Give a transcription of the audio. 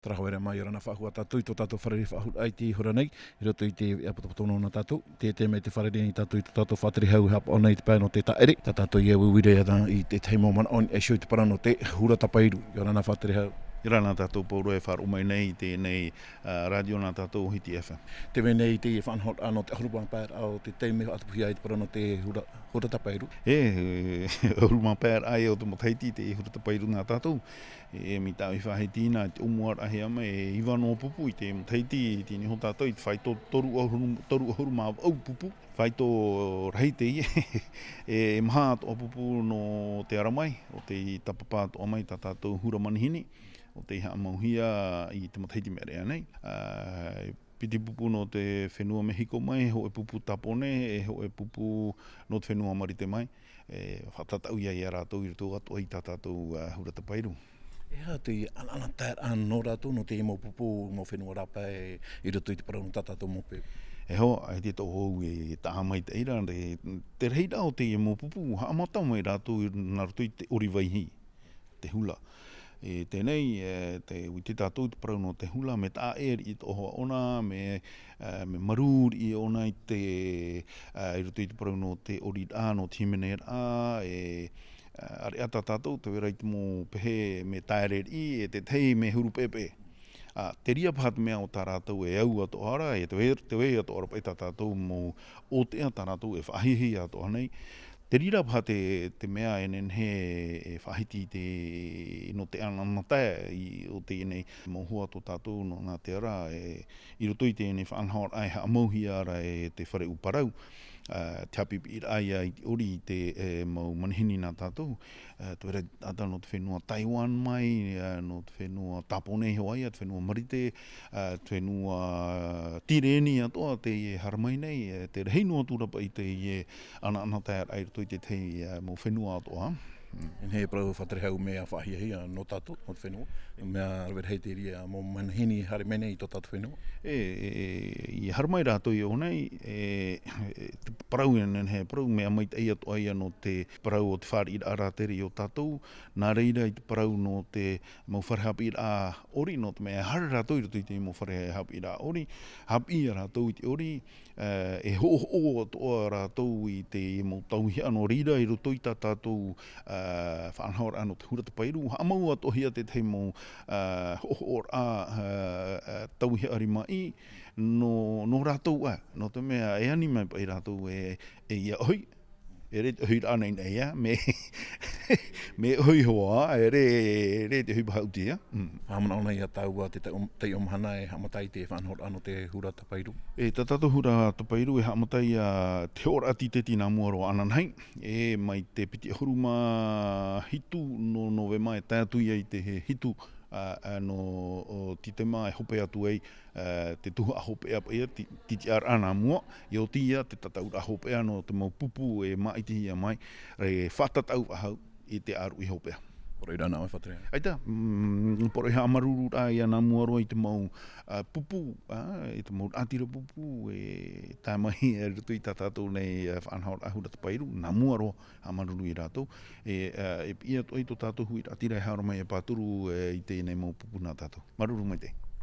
Trahawera mai ora na whahua tātou i tō tātou wharere whahut ai te hura nei, i roto i te apotopotono na tātou, te me te wharere ni tātou i tō tātou whāteri hau hapa o nei te pēno te taere, tā tātou i awi wire i te teimo mana on e shoi te parano te hura tapairu, i ora na whāteri hau. I rana tātou pauro e wharu mai nei tēnei radio nā tātou Hiti FM. Te me nei te whanhot anō te ahurubang pēr au te teime atupuhi ai te parano te hura tapairu. Ahurubang pēr ai o te motaiti te hura tapairu nā tātou. Mi tau i whahetina te umuar ahe ama e iwano pupu i te motaiti tini ho tātou i te whai toru ahuruma au pupu. Whai tō rahi te e maha tō pupu no te aramai o te tapapā tō amai tā tātou hura manihini. O te iha mauhia i te mataiti mea rea nei. Piti pupu no te whenua Mehiko mai, ho e pupu Tapone, ho e pupu no te whenua Marite mai. Whatatau ia i a rātou i rito atu ai tā tātou hura tapairu. Ea te ana tēr anō rātou no te emo pupu mo whenua rapa i rito i te parano tā tātou mope. Ho, ai te tō hou e taha mai te eira, te reira o te emo pupu, haamata mai rātou i naruto i te oriwaihi, te hula. Tēnei, te witi tātou te parau no te hula, me tā eri i tō hoa ona, me marūri i ona i te, i roto i te parau no te orida, no te himenea a, are ata tātou, te wera i te mō pehe me tāereri, te tei me huru pepe. Te ria pahatu mea o tā rātou e au ato ara, te wei ato ara pai tā tātou mō o te a tā rātou e whahihi ato anei. Te rira paha te mea enen he e whahiti te no te ananatai o te enei mohua tō tātou no ngā te ara i roto i te enei whanhaor ai ha amauhi ara e te whare uparau. Te hapipi i aia i ori i te mau manihini nā tātou. Te wera ata no te whenua Taiwan mai, no te whenua Tapone ho aia, te whenua Marite, te whenua Tireni atoa te haramai nei, te reheinua tūrapa i te ana tai ai roto i te tei mo whenua atoa. En he prau whaterehau mea whahia no tātou, no te whenua. Mea rewera hei te ria mō manahini hare mene i tō tātou whenua. I haramai rātou i honei, te parau enen he parau mea mai te ato aia no te parau o te whare i rā teri o tātou. Nā reira i te parau no te mau whare hapi i rā ori, no te mea hare rātou i roto i te mau whare hapi i rā ori. Hapi i rātou i te ori, e ho toa rātou i te mau tauhi ano rira i roto i tā tātou whanhaor ano te hura tapairu. Hamau atohia te teimo hoor tauhi ari mai no rātou no te mea e ani mai pai rātou e ia oi. E re te hui rānei nei me hui hoa, e re te hui pahautia. Hamana ona ia tāua te omhana e hamatai te whanhor ano te hura tapairu. Tā tātou hura tapairu e hamatai te ora ati te tina muaro ananhai. E mai te piti huruma hitu no novema e tātui ai te hitu no titema e hope atu ai te tuhu a hope apa ia titi ar ana mua i o tia te tatau a hope no te mau pupu e maiti ia mai re whatatau ahau i te aru i hope. Poroi rana mai whatere. Aita, poroi ha amaruru rā i ana muaro i te mau pupu, i te mau atira pupu e tā mahi e rutu i tā tātou nei whanhaor ahura tapairu, nā muaro amaruru i rātou. E pia toi tō tātou hui atira e haora mai e pāturu i te nei mau pupu nā tātou. Maruru mai te.